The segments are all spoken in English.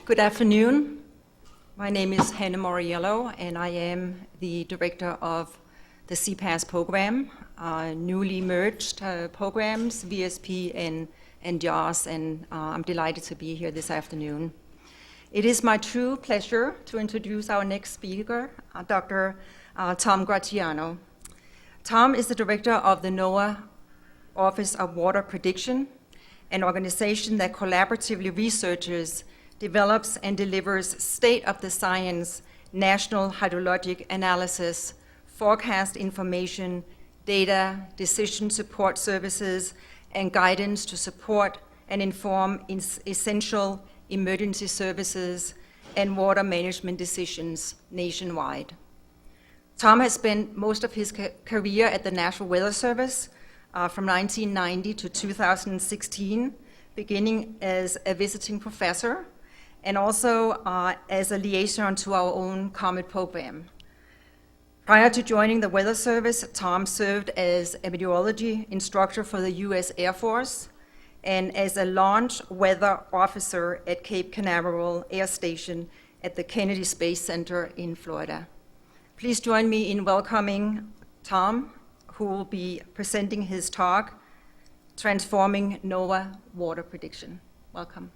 Good afternoon. My name is Hannah Moriello, and I am the director of the CPAS program, newly merged programs, VSP and JAWS, and I'm delighted to be here this afternoon. It is my true pleasure to introduce our next speaker, Dr. Tom Graziano. Tom is the director of the NOAA Office of Water Prediction, an organization that collaboratively researches, develops, and delivers state-of-the-science national hydrologic analysis, forecast information, data, decision support services, and guidance to support and inform essential emergency services and water management decisions nationwide. Tom has spent most of his career at the National Weather Service from 1990 to 2016, beginning as a visiting professor and also as a liaison to our own COMET program. Prior to joining the Weather Service, Tom served as a meteorology instructor for the U.S. Air Force and as a launch weather officer at Cape Canaveral Air Station at the Kennedy Space Center in Florida. Please join me in welcoming Tom, who will be presenting his talk, Transforming NOAA Water Prediction. Welcome.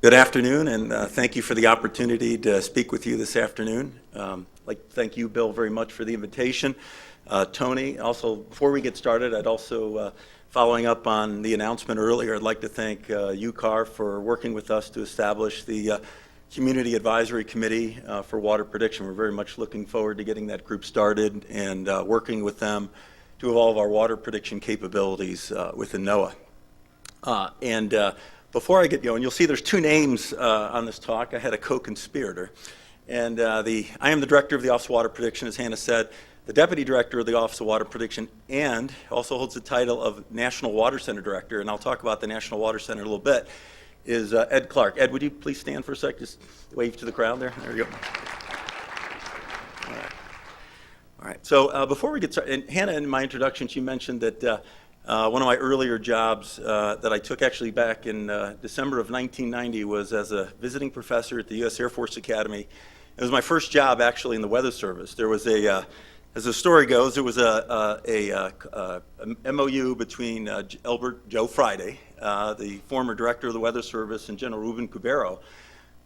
Good afternoon, and thank you for the opportunity to speak with you this afternoon. I'd like to thank you, Bill, very much for the invitation. Tony, also, before we get started, I'd also, following up on the announcement earlier, I'd like to thank UCAR for working with us to establish the Community Advisory Committee for Water Prediction. We're very much looking forward to getting that group started and working with them to evolve our water prediction capabilities within NOAA. Before I get going, you'll see there's two names on this talk. I had a co-conspirator. And I am the director of the Office of Water Prediction, as Hannah said, the deputy director of the Office of Water Prediction, and also holds the title of National Water Center Director, and I'll talk about the National Water Center in a little bit, is Ed Clark. Ed, would you please stand for a sec? Just wave to the crowd there. There you go. All right. So before we get started, and Hannah, in my introduction, she mentioned that one of my earlier jobs that I took actually back in December of 1990 was as a visiting professor at the U.S. Air Force Academy. It was my first job actually in the Weather Service. There was as the story goes, there was a MOU between Elbert Joe Friday, the former director of the Weather Service, and General Ruben Cubero,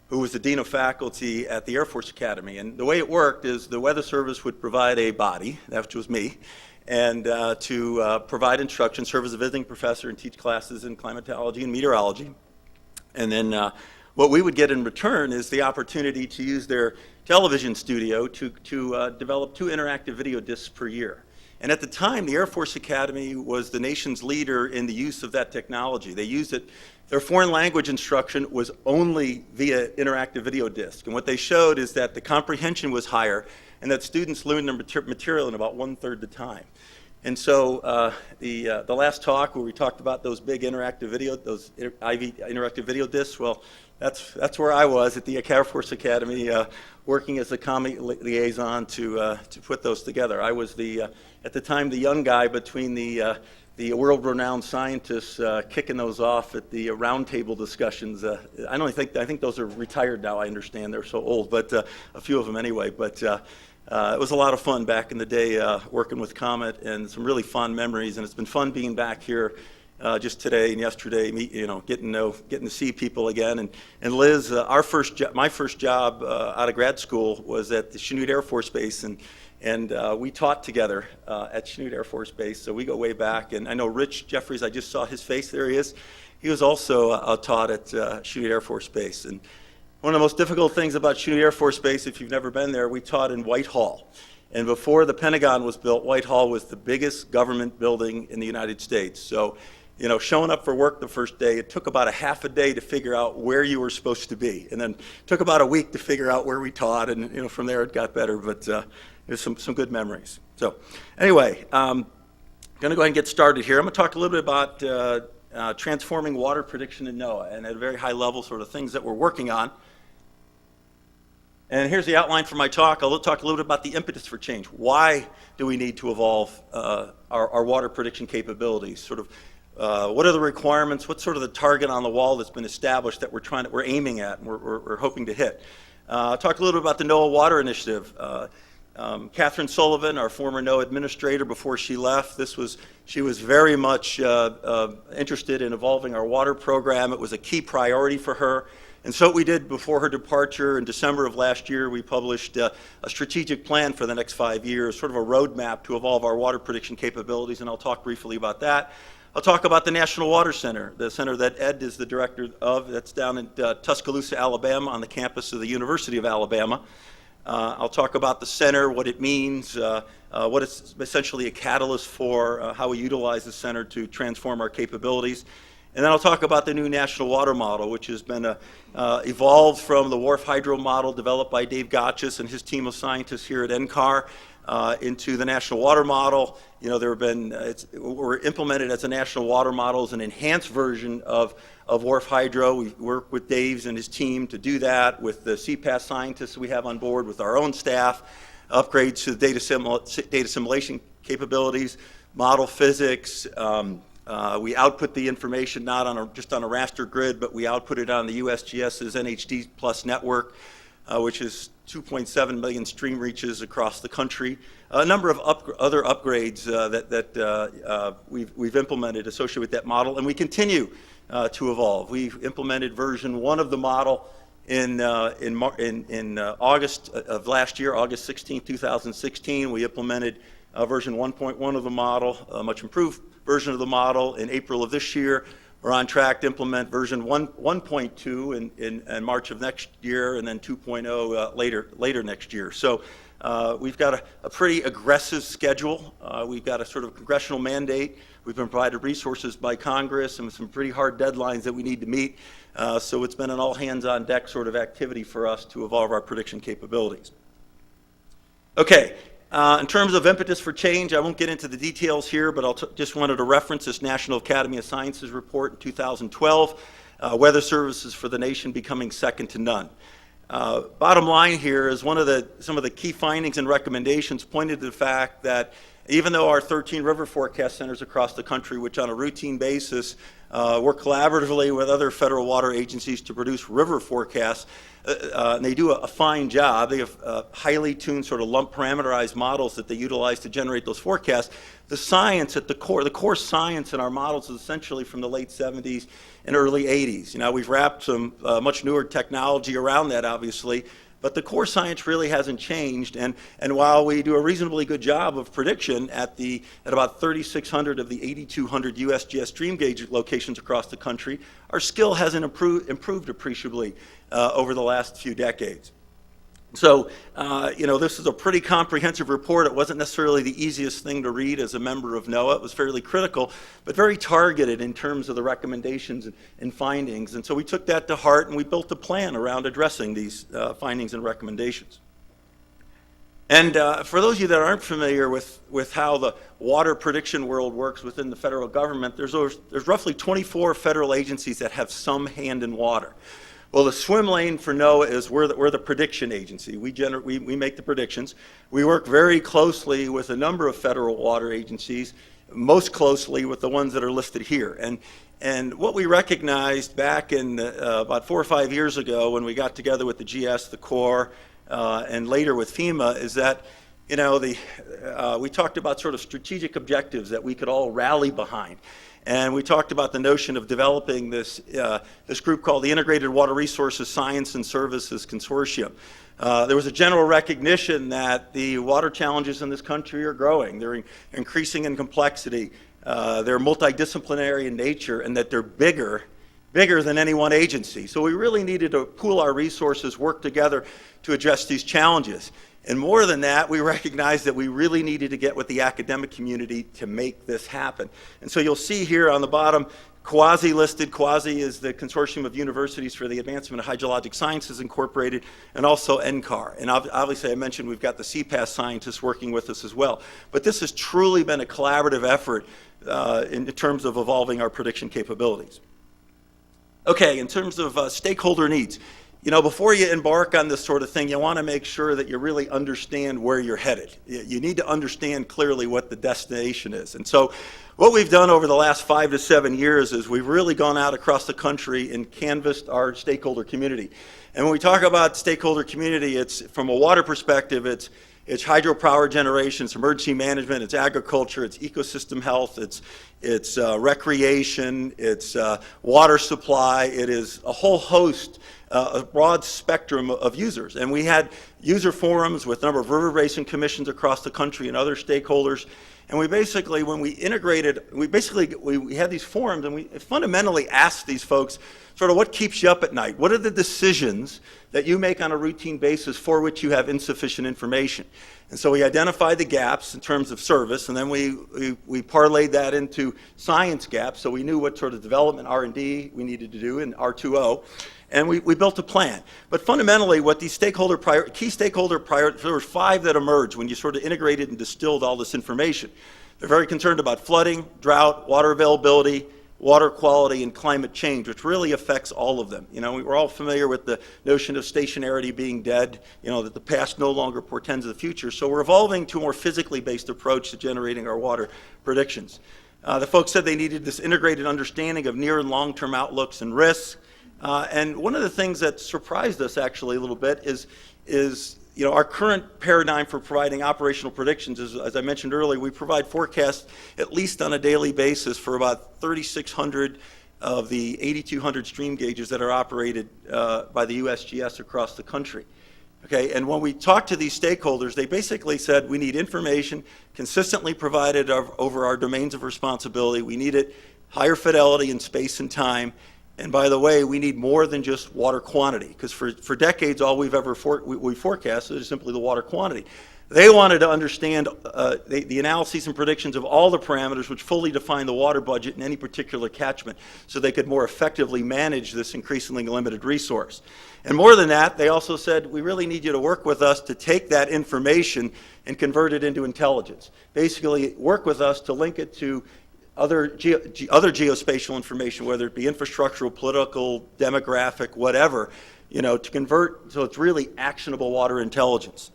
who was the dean of faculty at the Air Force Academy. And the way it worked is the Weather Service would provide a body, that was me, and to provide instruction, serve as a visiting professor and teach classes in climatology and meteorology. And then what we would get in return is the opportunity to use their television studio to develop 2 interactive video discs per year. And at the time, the Air Force Academy was the nation's leader in the use of that technology. They used it. Their foreign language instruction was only via interactive video disc. And what they showed is that the comprehension was higher and that students learned their material in about 1/3 the time. And so the last talk where we talked about those big interactive video, those interactive video discs, well, that's where I was at the Air Force Academy, working as a COMET liaison to put those together. I was at the time the young guy between the world-renowned scientists kicking those off at the roundtable discussions. I think those are retired now. I understand they're so old, but a few of them anyway. But it was a lot of fun back in the day working with COMET, and some really fond memories. And it's been fun being back here just today and yesterday, getting to see people again. And Liz, my first job out of grad school was at the Chanute Air Force Base, and we taught together at Chanute Air Force Base, so we go way back. And I know Rich Jeffries, I just saw his face, there he is. He was also taught at Chanute Air Force Base. And one of the most difficult things about Chanute Air Force Base, if you've never been there, we taught in Whitehall. And before the Pentagon was built, Whitehall was the biggest government building in the United States. So, showing up for work the first day, it took about a half a day to figure out where you were supposed to be. And then it took about a week to figure out where we taught, and from there it got better. But there's some good memories. So anyway, I'm going to go ahead and get started here. I'm going to talk a little bit about transforming water prediction in NOAA, and at a very high level, sort of things that we're working on. And here's the outline for my talk. I'll talk a little bit about the impetus for change. Why do we need to evolve our water prediction capabilities? Sort of, what are the requirements? What's sort of the target on the wall that's been established that we're aiming at and we're hoping to hit? I'll talk a little bit about the NOAA Water Initiative. Catherine Sullivan, our former NOAA administrator, before she left, she was very much interested in evolving our water program. It was a key priority for her. And so what we did before her departure in December of last year, we published a strategic plan for the next 5 years, sort of a roadmap to evolve our water prediction capabilities, and I'll talk briefly about that. I'll talk about the National Water Center, the center that Ed is the director of. That's down in Tuscaloosa, Alabama, on the campus of the University of Alabama. I'll talk about the center, what it means, what it's essentially a catalyst for, how we utilize the center to transform our capabilities. And then I'll talk about the new National Water Model, which has been evolved from the Wharf Hydro Model developed by Dave Gotchis and his team of scientists here at NCAR into the National Water Model. You know, we're implemented as a National Water Model as an enhanced version of Wharf Hydro. We work with Dave's and his team to do that with the CPAS scientists we have on board, with our own staff, upgrades to the data simulation capabilities, model physics. We output the information not just on a raster grid, but we output it on the USGS's NHD Plus network, which is 2.7 million stream reaches across the country. A number of other upgrades that we've implemented associated with that model, and we continue to evolve. We've implemented version 1 of the model in August of last year, August 16, 2016. We implemented version 1.1 of the model, a much improved version of the model in April of this year. We're on track to implement version 1.2 in March of next year, and then 2.0 later next year. So we've got a pretty aggressive schedule. We've got a sort of congressional mandate. We've been provided resources by Congress and some pretty hard deadlines that we need to meet. So it's been an all hands on deck sort of activity for us to evolve our prediction capabilities. Okay. In terms of impetus for change, I won't get into the details here, but I just wanted to reference this National Academy of Sciences report in 2012, Weather Services for the Nation Becoming Second to None. Bottom line here is some of the key findings and recommendations pointed to the fact that even though our 13 river forecast centers across the country, which on a routine basis work collaboratively with other federal water agencies to produce river forecasts, and they do a fine job. They have highly tuned sort of lump parameterized models that they utilize to generate those forecasts. The science at the core science in our models is essentially from the late 70s and early 80s. You know, we've wrapped some much newer technology around that, obviously, but the core science really hasn't changed. And while we do a reasonably good job of prediction at about 3,600 of the 8,200 USGS stream gauge locations across the country, our skill hasn't improved appreciably over the last few decades. So, you know, this is a pretty comprehensive report. It wasn't necessarily the easiest thing to read as a member of NOAA. It was fairly critical, but very targeted in terms of the recommendations and findings. And so we took that to heart, and we built a plan around addressing these findings and recommendations. And for those of you that aren't familiar with how the water prediction world works within the federal government, there's roughly 24 federal agencies that have some hand in water. Well, the swim lane for NOAA is we're the prediction agency. We make the predictions. We work very closely with a number of federal water agencies, most closely with the ones that are listed here. And what we recognized back in about 4 or 5 years ago when we got together with the GS, the Corps, and later with FEMA is that, you know, we talked about sort of strategic objectives that we could all rally behind. And we talked about the notion of developing this group called the Integrated Water Resources Science and Services Consortium. There was a general recognition that the water challenges in this country are growing. They're increasing in complexity. They're multidisciplinary in nature, and that they're bigger than any one agency. So we really needed to pool our resources, work together to address these challenges. And more than that, we recognized that we really needed to get with the academic community to make this happen. And so you'll see here on the bottom Quasi-listed, Quasi is the Consortium of Universities for the Advancement of Hydrologic Sciences Incorporated, and also NCAR. And obviously I mentioned we've got the CPAS scientists working with us as well. But this has truly been a collaborative effort in terms of evolving our prediction capabilities. Okay, in terms of stakeholder needs, you know, before you embark on this sort of thing, you want to make sure that you really understand where you're headed. You need to understand clearly what the destination is. And so what we've done over the last 5 to 7 years is we've really gone out across the country and canvassed our stakeholder community. And when we talk about stakeholder community, it's from a water perspective, it's hydropower generation, it's emergency management, it's agriculture, it's ecosystem health, it's recreation, it's water supply. It is a whole host, a broad spectrum of users. And we had user forums with a number of river basin commissions across the country and other stakeholders. And we basically, when we integrated, we had these forums, and we fundamentally asked these folks sort of what keeps you up at night? What are the decisions that you make on a routine basis for which you have insufficient information? And so we identified the gaps in terms of service, and then we parlayed that into science gaps, so we knew what sort of development R&D we needed to do in R2O. And we built a plan. But fundamentally, what these key stakeholder priorities, there were 5 that emerged when you sort of integrated and distilled all this information. They're very concerned about flooding, drought, water availability, water quality, and climate change, which really affects all of them. You know, we're all familiar with the notion of stationarity being dead, you know, that the past no longer portends the future. So we're evolving to a more physically based approach to generating our water predictions. The folks said they needed this integrated understanding of near and long-term outlooks and risks. And one of the things that surprised us actually a little bit is you know, our current paradigm for providing operational predictions is, as I mentioned earlier, we provide forecasts at least on a daily basis for about 3,600 of the 8,200 stream gauges that are operated by the USGS across the country. Okay, and when we talked to these stakeholders, they basically said we need information consistently provided over our domains of responsibility. We need it higher fidelity in space and time. And by the way, we need more than just water quantity, because for decades, all we've ever forecasted is simply the water quantity. They wanted to understand the analyses and predictions of all the parameters which fully define the water budget in any particular catchment, so they could more effectively manage this increasingly limited resource. And more than that, they also said, we really need you to work with us to take that information and convert it into intelligence. Basically, work with us to link it to other geospatial information, whether it be infrastructural, political, demographic, whatever, you know, to convert so it's really actionable water intelligence.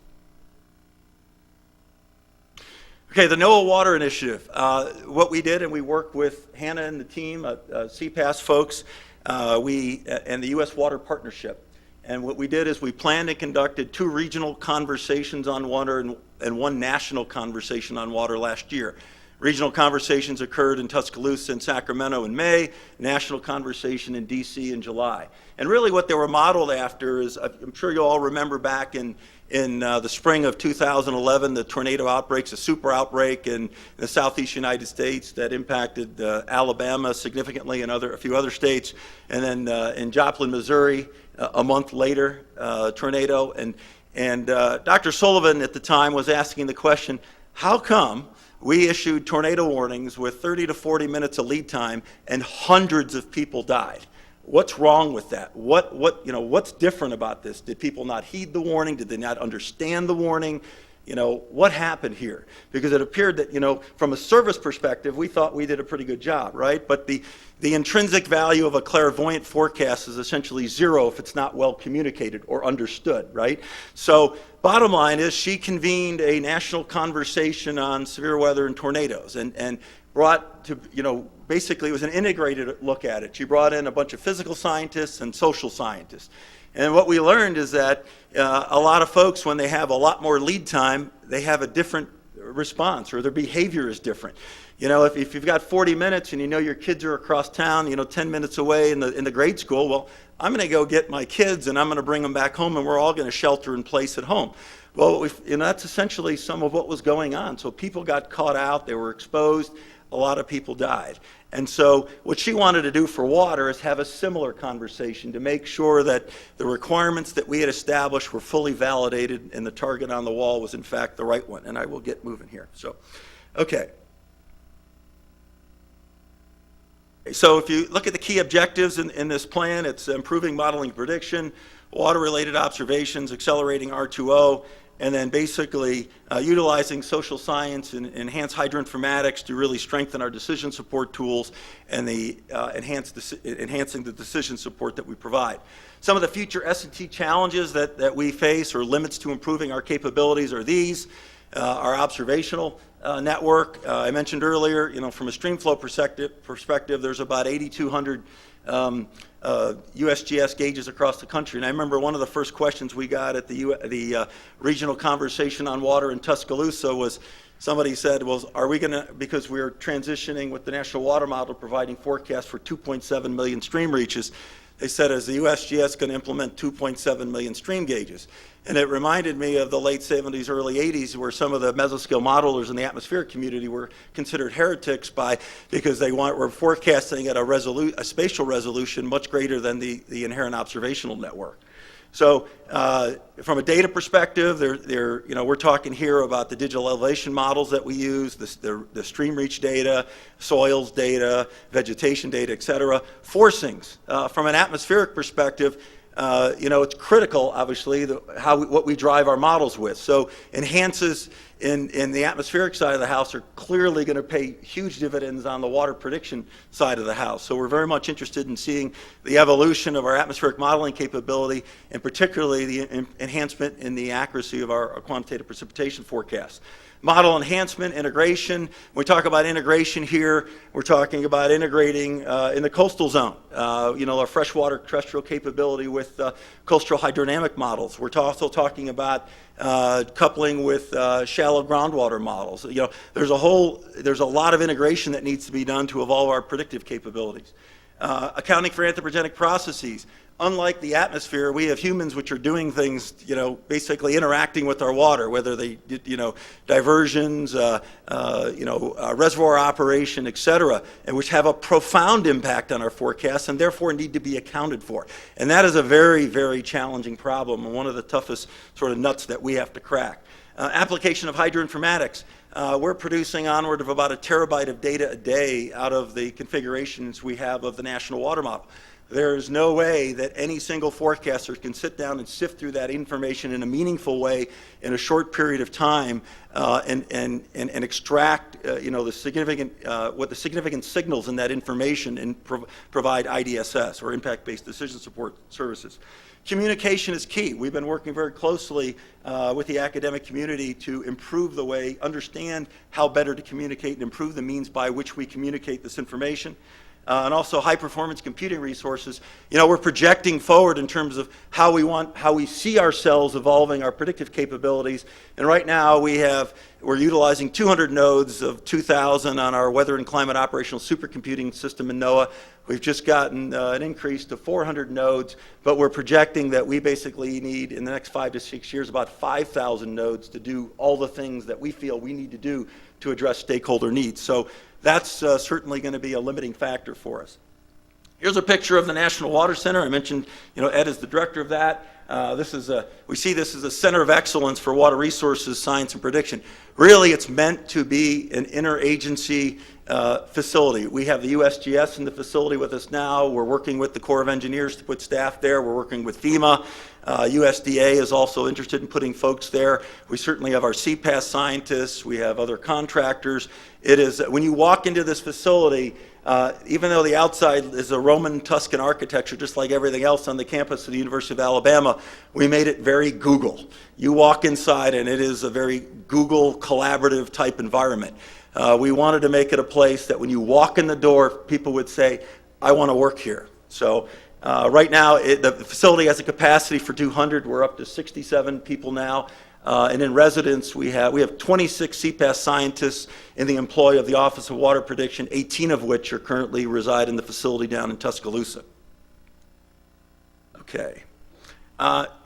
Okay, the NOAA Water Initiative. What we did, and we worked with Hannah and the team, CPAS folks, and the U.S. Water Partnership. And what we did is we planned and conducted 2 regional conversations on water and 1 national conversation on water last year. Regional conversations occurred in Tuscaloosa and Sacramento in May, national conversation in DC in July. And really what they were modeled after is, I'm sure you all remember back in the spring of 2011, the tornado outbreaks, a super outbreak in the southeast United States that impacted Alabama significantly and a few other states. And then in Joplin, Missouri, a month later, tornado. And Dr. Sullivan at the time was asking the question, how come we issued tornado warnings with 30 to 40 minutes of lead time and hundreds of people died? What's wrong with that? What's different about this? Did people not heed the warning? Did they not understand the warning? You know, what happened here? Because it appeared that, you know, from a service perspective, we thought we did a pretty good job, right? But the intrinsic value of a clairvoyant forecast is essentially 0 if it's not well communicated or understood, right? So bottom line is she convened a national conversation on severe weather and tornadoes and brought to, you know, basically it was an integrated look at it. She brought in a bunch of physical scientists and social scientists. And what we learned is that a lot of folks, when they have a lot more lead time, they have a different response, or their behavior is different. You know, if you've got 40 minutes and you know your kids are across town, you know, 10 minutes away in the grade school, well, I'm going to go get my kids and I'm going to bring them back home and we're all going to shelter in place at home. Well, you know, that's essentially some of what was going on. So people got caught out, they were exposed, a lot of people died. And so what she wanted to do for water is have a similar conversation to make sure that the requirements that we had established were fully validated and the target on the wall was in fact the right one. And I will get moving here. So, okay. So if you look at the key objectives in this plan, it's improving modeling prediction, water-related observations, accelerating R2O, and then basically utilizing social science and enhanced hydroinformatics to really strengthen our decision support tools and enhancing the decision support that we provide. Some of the future S&T challenges that we face or limits to improving our capabilities are these. Our observational network. I mentioned earlier, from a streamflow perspective, there's about 8,200 USGS gauges across the country. And I remember one of the first questions we got at the regional conversation on water in Tuscaloosa was somebody said, well, are we going to, because we're transitioning with the National Water Model providing forecasts for 2.7 million stream reaches, they said, is the USGS going to implement 2.7 million stream gauges? And it reminded me of the late 70s, early 80s, where some of the mesoscale modelers in the atmospheric community were considered heretics because they were forecasting at a spatial resolution much greater than the inherent observational network. So from a data perspective, we're talking here about the digital elevation models that we use, the stream reach data, soils data, vegetation data, et cetera. Forcings. From an atmospheric perspective, it's critical, obviously, what we drive our models with. So enhances in the atmospheric side of the house are clearly going to pay huge dividends on the water prediction side of the house. So we're very much interested in seeing the evolution of our atmospheric modeling capability, and particularly the enhancement in the accuracy of our quantitative precipitation forecasts. Model enhancement, integration. When we talk about integration here, we're talking about integrating in the coastal zone, our freshwater terrestrial capability with coastal hydrodynamic models. We're also talking about coupling with shallow groundwater models. There's a lot of integration that needs to be done to evolve our predictive capabilities. Accounting for anthropogenic processes. Unlike the atmosphere, we have humans which are doing things, basically interacting with our water, whether they, diversions, reservoir operation, et cetera, and which have a profound impact on our forecasts and therefore need to be accounted for. And that is a very, very challenging problem and one of the toughest sort of nuts that we have to crack. Application of hydroinformatics. We're producing onward of about 1 terabyte of data a day out of the configurations we have of the National Water Model. There is no way that any single forecaster can sit down and sift through that information in a meaningful way in a short period of time and extract the significant signals in that information and provide IDSS or impact-based decision support services. Communication is key. We've been working very closely with the academic community to improve the way, understand how better to communicate and improve the means by which we communicate this information. And also high-performance computing resources. We're projecting forward in terms of how we see ourselves evolving our predictive capabilities. And right now we're utilizing 200 nodes of 2,000 on our weather and climate operational supercomputing system in NOAA. We've just gotten an increase to 400 nodes, but we're projecting that we basically need in the next 5 to 6 years about 5,000 nodes to do all the things that we feel we need to do to address stakeholder needs. So that's certainly going to be a limiting factor for us. Here's a picture of the National Water Center. I mentioned, Ed is the director of that. We see this as a center of excellence for water resources, science, and prediction. Really, it's meant to be an interagency facility. We have the USGS in the facility with us now. We're working with the Corps of Engineers to put staff there. We're working with FEMA. USDA is also interested in putting folks there. We certainly have our CPAS scientists. We have other contractors. It is, when you walk into this facility, even though the outside is a Roman Tuscan architecture, just like everything else on the campus of the University of Alabama, we made it very Google. You walk inside and it is a very Google collaborative type environment. We wanted to make it a place that when you walk in the door, people would say, I want to work here. So right now, the facility has a capacity for 200. We're up to 67 people now. And in residence, we have 26 CPAS scientists in the employ of the Office of Water Prediction, 18 of which are currently reside in the facility down in Tuscaloosa. Okay.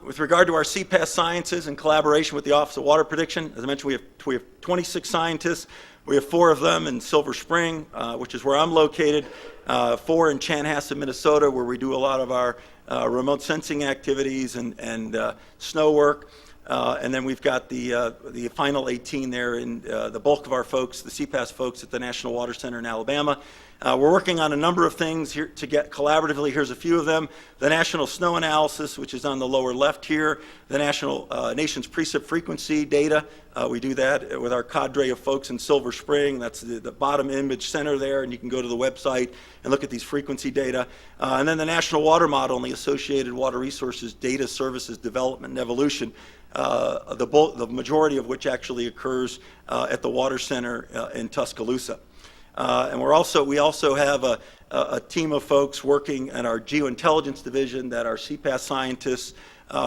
With regard to our CPAS sciences in collaboration with the Office of Water Prediction, as I mentioned, we have 26 scientists. We have 4 of them in Silver Spring, which is where I'm located, 4 in Chanhassen, Minnesota, where we do a lot of our remote sensing activities and snow work. And then we've got the final 18 there in the bulk of our folks, the CPAS folks at the National Water Center in Alabama. We're working on a number of things here to get collaboratively. Here's a few of them. The National Snow Analysis, which is on the lower left here. The Nation's Precip Frequency data. We do that with our cadre of folks in Silver Spring. That's the bottom image center there, and you can go to the website and look at these frequency data. And then the National Water Model and the associated water resources, data, services, development, and evolution. The majority of which actually occurs at the Water Center in Tuscaloosa. And we also have a team of folks working in our geointelligence division that are CPAS scientists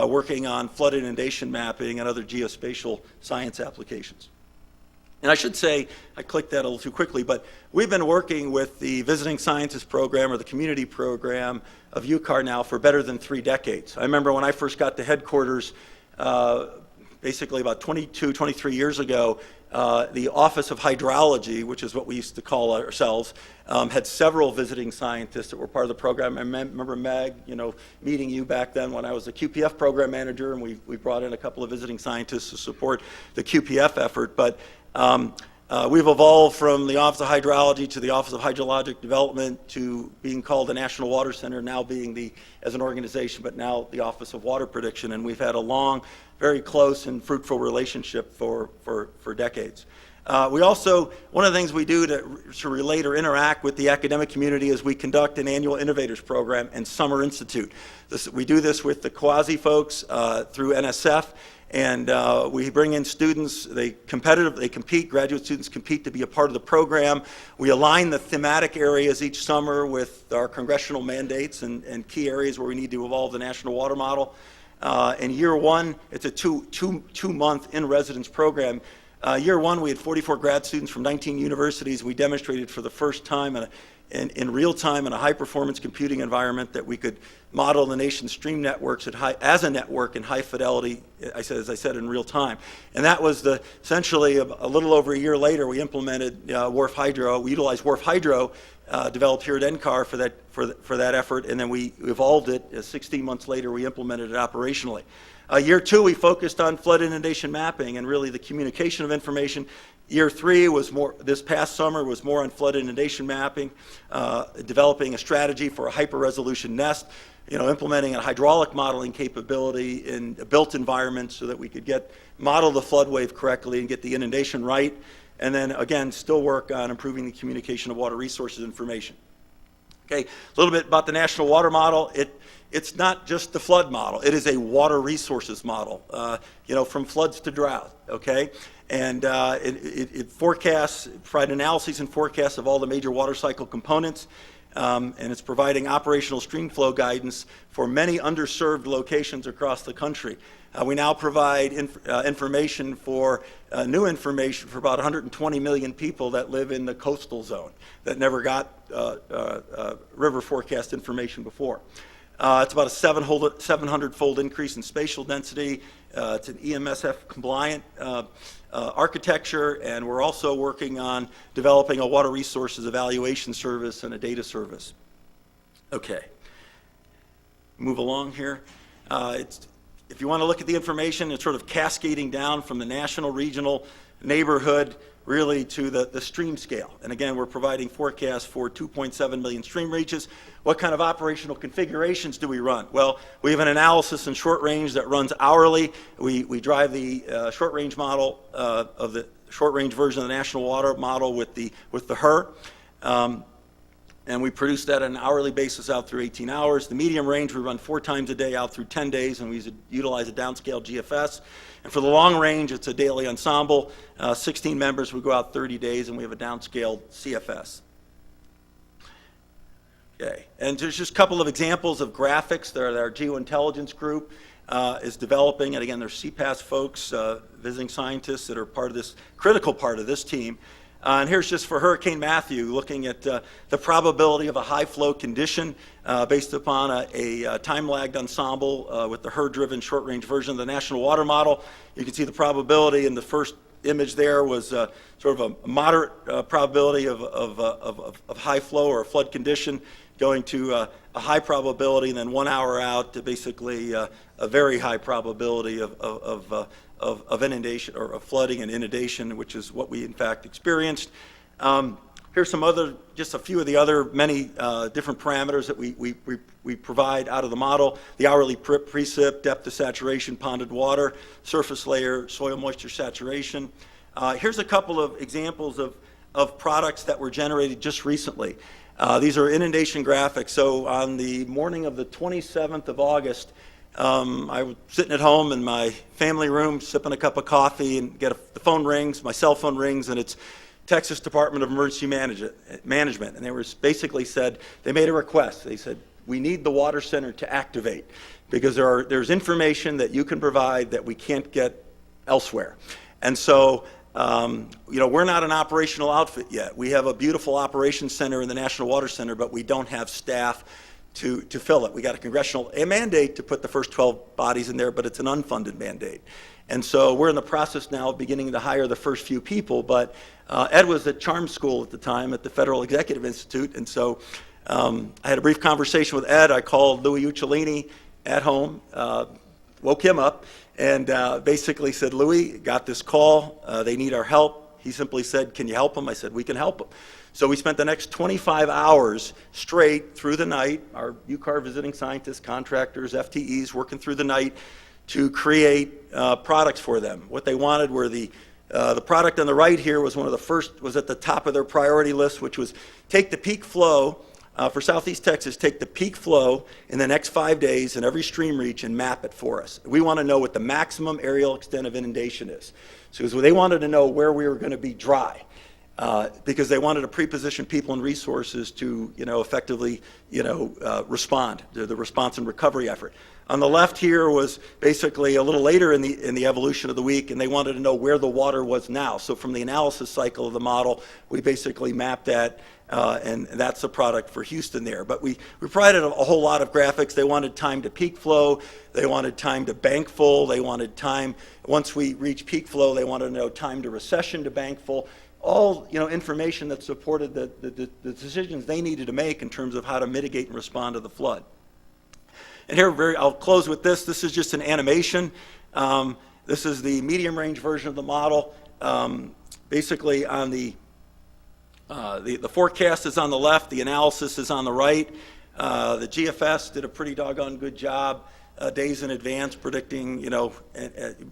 working on flood inundation mapping and other geospatial science applications. And I should say, I clicked that a little too quickly, but we've been working with the Visiting Scientist Program or the Community Program of UCAR now for better than 3 decades. I remember when I first got to headquarters, basically about 22, 23 years ago, the Office of Hydrology, which is what we used to call ourselves, had several visiting scientists that were part of the program. I remember Meg, meeting you back then when I was a QPF program manager, and we brought in a couple of visiting scientists to support the QPF effort. But we've evolved from the Office of Hydrology to the Office of Hydrologic Development to being called the National Water Center, now being as an organization, but now the Office of Water Prediction. And we've had a long, very close and fruitful relationship for decades. We also, one of the things we do to relate or interact with the academic community is we conduct an annual Innovators Program and Summer Institute. We do this with the Quasi folks through NSF. And we bring in students, they compete, graduate students compete to be a part of the program. We align the thematic areas each summer with our congressional mandates and key areas where we need to evolve the National Water Model. In year one, it's a two-month in-residence program. Year one, we had 44 grad students from 19 universities. We demonstrated for the first time in real time in a high-performance computing environment that we could model the nation's stream networks as a network in high fidelity, as I said, in real time. And that was essentially a little over a year later, we implemented WRF Hydro. We utilized WRF Hydro, developed here at NCAR for that effort, and then we evolved it. 16 months later, we implemented it operationally. Year two, we focused on flood inundation mapping and really the communication of information. Year three was this past summer was more on flood inundation mapping, developing a strategy for a hyper-resolution nest, implementing a hydraulic modeling capability in a built environment so that we could model the flood wave correctly and get the inundation right. And then again, still work on improving the communication of water resources information. Okay, a little bit about the National Water Model. It's not just the flood model. It is a water resources model, from floods to drought, okay? And it forecasts, provide analyses and forecasts of all the major water cycle components, and it's providing operational stream flow guidance for many underserved locations across the country. We now provide information for new information for about 120 million people that live in the coastal zone that never got river forecast information before. It's about a 700-fold increase in spatial density. It's an EMSF compliant architecture, and we're also working on developing a water resources evaluation service and a data service. Okay, move along here. If you want to look at the information, it's sort of cascading down from the national, regional, neighborhood, really to the stream scale. And again, we're providing forecasts for 2.7 million stream reaches. What kind of operational configurations do we run? Well, we have an analysis in short range that runs hourly. We drive the short range model of the short range version of the National Water Model with the HER. And we produce that on an hourly basis out through 18 hours. The medium range, we run 4 times a day out through 10 days, and we utilize a downscale GFS. And for the long range, it's a daily ensemble. 16 members, we go out 30 days, and we have a downscaled CFS. Okay, and there's just a couple of examples of graphics that our geointelligence group is developing. And again, there's CPAS folks, visiting scientists that are part of this, critical part of this team. And here's just for Hurricane Matthew, looking at the probability of a high flow condition based upon a time-lagged ensemble with the HER-driven short-range version of the National Water Model. You can see the probability in the first image there was sort of a moderate probability of high flow or a flood condition going to a high probability, and then 1 hour out to basically a very high probability of inundation or of flooding and inundation, which is what we in fact experienced. Here's some other, just a few of the other many different parameters that we provide out of the model. The hourly precip, depth of saturation, ponded water, surface layer, soil moisture saturation. Here's a couple of examples of products that were generated just recently. These are inundation graphics. So on the morning of the 27th of August, I was sitting at home in my family room, sipping a cup of coffee, and the phone rings, my cell phone rings, and it's Texas Department of Emergency Management. And they were basically said, they made a request. They said, we need the water center to activate because there's information that you can provide that we can't get elsewhere. And so, we're not an operational outfit yet. We have a beautiful operations center in the National Water Center, but we don't have staff to fill it. We got a congressional mandate to put the first 12 bodies in there, but it's an unfunded mandate. And so we're in the process now of beginning to hire the first few people, but Ed was at charm school at the time at the Federal Executive Institute, and so I had a brief conversation with Ed. I called Louis Uccellini at home, woke him up, and basically said, Louis, got this call. They need our help. He simply said, can you help them? I said, we can help them. So we spent the next 25 hours straight through the night, our UCAR visiting scientists, contractors, FTEs, working through the night to create products for them. What they wanted were the product on the right here was one of the first, was at the top of their priority list, which was take the peak flow for Southeast Texas, take the peak flow in the next 5 days in every stream reach and map it for us. We want to know what the maximum aerial extent of inundation is. So they wanted to know where we were going to be dry. Because they wanted to pre-position people and resources to, effectively, respond to the response and recovery effort. On the left here was basically a little later in the evolution of the week, and they wanted to know where the water was now. So from the analysis cycle of the model, we basically mapped that, and that's the product for Houston there. But we provided a whole lot of graphics. They wanted time to peak flow. They wanted time to bank full. They wanted time, once we reach peak flow, they wanted to know time to recession to bank full. All information that supported the decisions they needed to make in terms of how to mitigate and respond to the flood. And here, I'll close with this. This is just an animation. This is the medium range version of the model. Basically, on the forecast is on the left, the analysis is on the right. The GFS did a pretty doggone good job. Days in advance predicting,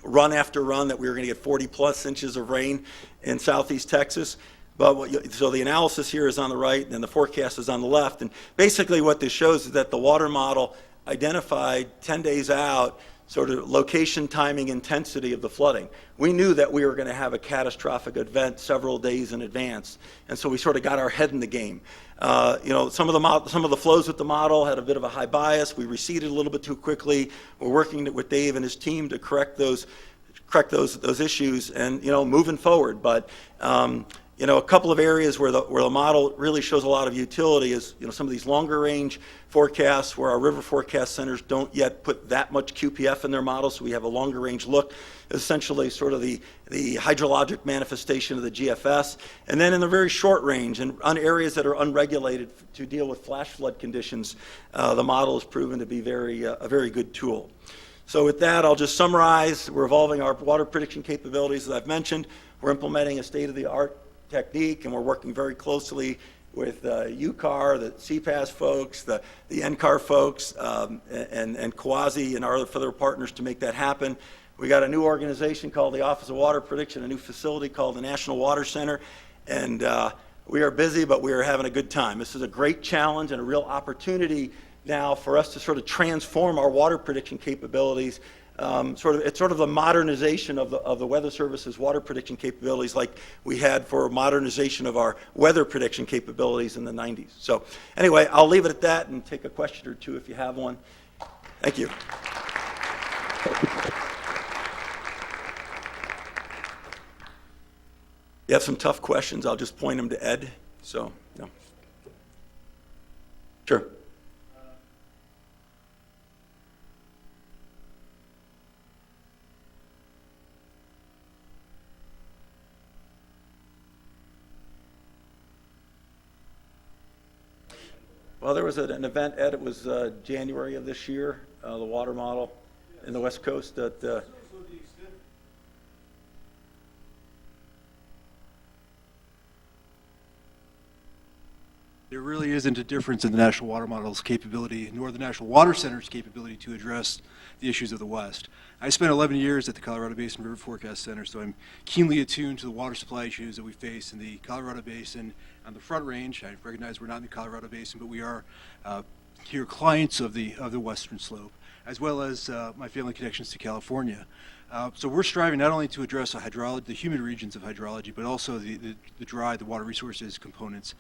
run after run that we were going to get 40 plus inches of rain in Southeast Texas. So the analysis here is on the right and the forecast is on the left. And basically what this shows is that the water model identified 10 days out sort of location, timing, intensity of the flooding. We knew that we were going to have a catastrophic event several days in advance, and so we sort of got our head in the game. Some of the flows with the model had a bit of a high bias. We receded a little bit too quickly. We're working with Dave and his team to correct those issues and moving forward. But a couple of areas where the model really shows a lot of utility is some of these longer range forecasts where our river forecast centers don't yet put that much QPF in their models, so we have a longer range look, essentially sort of the hydrologic manifestation of the GFS. And then in the very short range and on areas that are unregulated to deal with flash flood conditions, the model has proven to be a very good tool. So with that, I'll just summarize. We're evolving our water prediction capabilities, as I've mentioned. We're implementing a state-of-the-art technique, and we're working very closely with UCAR, the CPAS folks, the NCAR folks, and Quasi and our other partners to make that happen. We got a new organization called the Office of Water Prediction, a new facility called the National Water Center, and we are busy, but we are having a good time. This is a great challenge and a real opportunity now for us to sort of transform our water prediction capabilities. It's sort of a modernization of the Weather Service's water prediction capabilities like we had for modernization of our weather prediction capabilities in the 90s. So anyway, I'll leave it at that and take a question or two if you have one. Thank you. You have some tough questions, I'll just point them to Ed. So, Sure. Well, there was an event, Ed, it was January of this year, the water model in the West Coast that really isn't a difference in the National Water Model's capability, nor the National Water Center's capability to address the issues of the West. I spent 11 years at the Colorado Basin River Forecast Center, so I'm keenly attuned to the water supply issues that we face in the Colorado Basin on the Front Range. I recognize we're not in the Colorado Basin, but we are here clients of the Western Slope, as well as my family connections to California. So we're striving not only to address the humid regions of hydrology, but also the water resources components.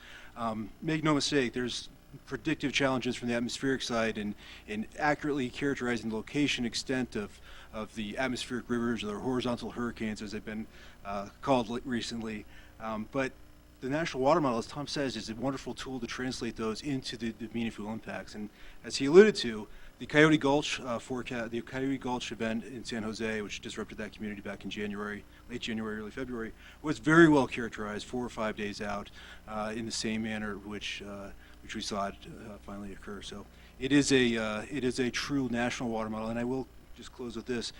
Make no mistake, there's predictive challenges from the atmospheric side in accurately characterizing the location, extent of the atmospheric rivers or horizontal hurricanes, as they've been called recently. But the National Water Model, as Tom says, is a wonderful tool to translate those into the meaningful impacts. And as he alluded to, the Coyote Gulch the Coyote Gulch event in San Jose, which disrupted that community back in January, late January, early February, was very well characterized 4 or 5 days out in the same manner which we saw it finally occur. So it is a true national water model, and I will just close with this.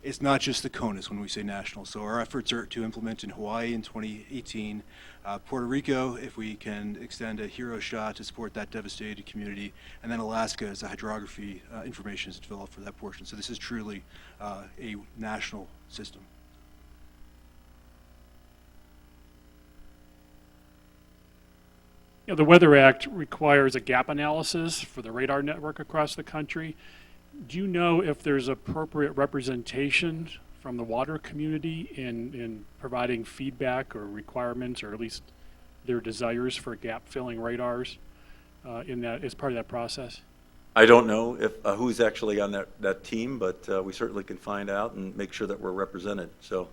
It's not just the CONUS when we say national. So our efforts are to implement in Hawaii in 2018, Puerto Rico, if we can extend a hero shot to support that devastated community, and then Alaska as the hydrography information is developed for that portion. So this is truly a national system. The Weather Act requires a gap analysis for the radar network across the country. Do you know if there's appropriate representation from the water community in providing feedback or requirements, or at least their desires for gap-filling radars as part of that process? I don't know if who's actually on that team, but we certainly can find out and make sure that we're represented. So.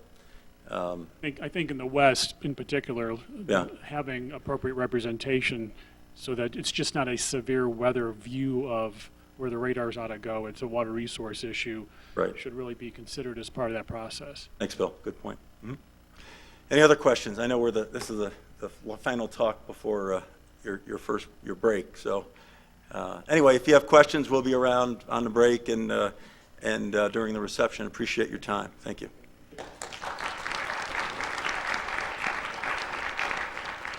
I think in the West, in particular, Yeah. having appropriate representation so that it's just not a severe weather view of where the radars ought to go. It's a water resource issue. Right. Should really be considered as part of that process. Thanks, Bill. Good point. Mm-hmm. Any other questions? I know this is the final talk before your break. So anyway, if you have questions, we'll be around on the break and during the reception. Appreciate your time. Thank you.